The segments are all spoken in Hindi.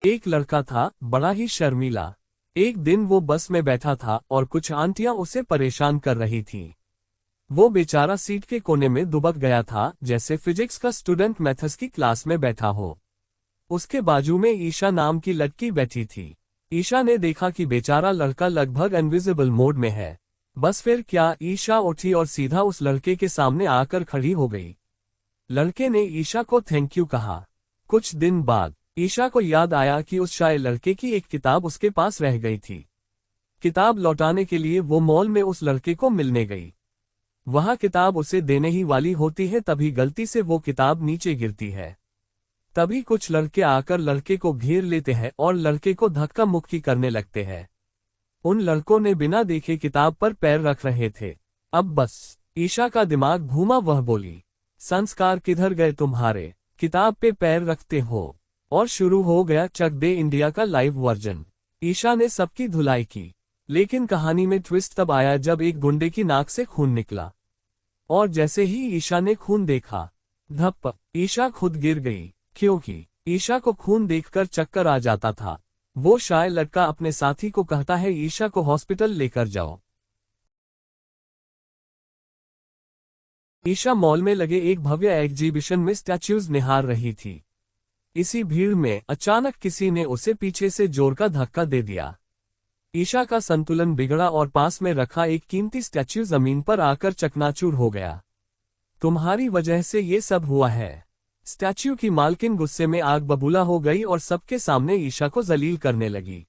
एक लड़का था, बड़ा ही शर्मीला। एक दिन वो बस में बैठा था और कुछ आंटियां उसे परेशान कर रही थीं। वो बेचारा सीट के कोने में दुबक गया था, जैसे फिजिक्स का स्टूडेंट मैथ्स की क्लास में बैठा हो। उसके बाजू में ईशा नाम की लड़की बैठी थी। ईशा ने देखा कि बेचारा लड़का लगभग इनविजिबल मोड में है। बस फिर क्या, ईशा उठी और सीधा उस लड़के के सामने आकर खड़ी हो गई। लड़के ने ईशा को थैंक यू कहा। कुछ दिन बाद ईशा को याद आया कि उस शाय लड़के की एक किताब उसके पास रह गई थी। किताब लौटाने के लिए वो मॉल में उस लड़के को मिलने गई। वहां किताब उसे देने ही वाली होती है, तभी गलती से वो किताब नीचे गिरती है। तभी कुछ लड़के आकर लड़के को घेर लेते हैं और लड़के को धक्का मुक्की करने लगते हैं। उन लड़कों ने बिना देखे किताब पर पैर रख रहे थे। अब बस ईशा का दिमाग घूमा, वह बोली, संस्कार किधर गए तुम्हारे, किताब पे पैर रखते हो। और शुरू हो गया चक दे इंडिया का लाइव वर्जन। ईशा ने सबकी धुलाई की, लेकिन कहानी में ट्विस्ट तब आया जब एक गुंडे की नाक से खून निकला। और जैसे ही ईशा ने खून देखा, धप, ईशा खुद गिर गई, क्योंकि ईशा को खून देखकर चक्कर आ जाता था। वो शाय लड़का अपने साथी को कहता है, ईशा को हॉस्पिटल लेकर जाओ। ईशा मॉल में लगे एक भव्य एग्जीबिशन में स्टैच्यूज निहार रही थी। इसी भीड़ में अचानक किसी ने उसे पीछे से जोर का धक्का दे दिया। ईशा का संतुलन बिगड़ा और पास में रखा एक कीमती स्टैच्यू जमीन पर आकर चकनाचूर हो गया। तुम्हारी वजह से ये सब हुआ है। स्टैच्यू की मालकिन गुस्से में आग बबूला हो गई और सबके सामने ईशा को जलील करने लगी।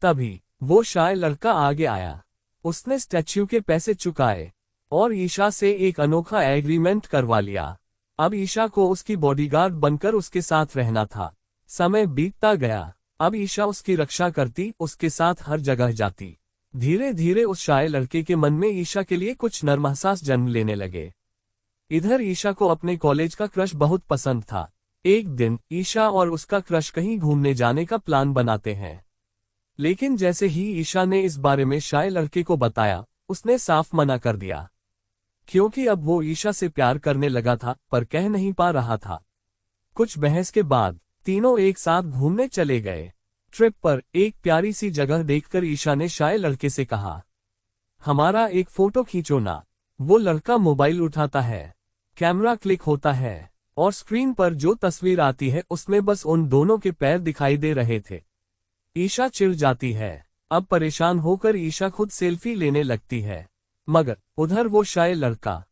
तभी वो शाय लड़का आगे आया। उसने स्टैच्यू के पैसे चुकाए और ईशा से एक अनोखा एग्रीमेंट करवा लिया। अब ईशा को उसकी बॉडीगार्ड बनकर उसके साथ रहना था। समय बीतता गया। अब ईशा उसकी रक्षा करती, उसके साथ हर जगह जाती। धीरे धीरे उस शाय लड़के के मन में ईशा के लिए कुछ नर्म एहसास जन्म लेने लगे। इधर ईशा को अपने कॉलेज का क्रश बहुत पसंद था। एक दिन ईशा और उसका क्रश कहीं घूमने जाने का प्लान बनाते हैं। लेकिन जैसे ही ईशा ने इस बारे में शाय लड़के को बताया, उसने साफ मना कर दिया, क्योंकि अब वो ईशा से प्यार करने लगा था पर कह नहीं पा रहा था। कुछ बहस के बाद तीनों एक साथ घूमने चले गए। ट्रिप पर एक प्यारी सी जगह देखकर ईशा ने शाय लड़के से कहा, हमारा एक फोटो खींचो ना। वो लड़का मोबाइल उठाता है, कैमरा क्लिक होता है और स्क्रीन पर जो तस्वीर आती है उसमें बस उन दोनों के पैर दिखाई दे रहे थे। ईशा चिढ़ जाती है। अब परेशान होकर ईशा खुद सेल्फी लेने लगती है, मगर उधर वो शाय लड़का।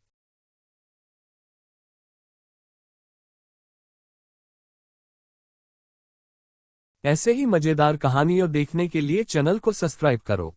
ऐसे ही मजेदार कहानियों देखने के लिए चैनल को सब्सक्राइब करो।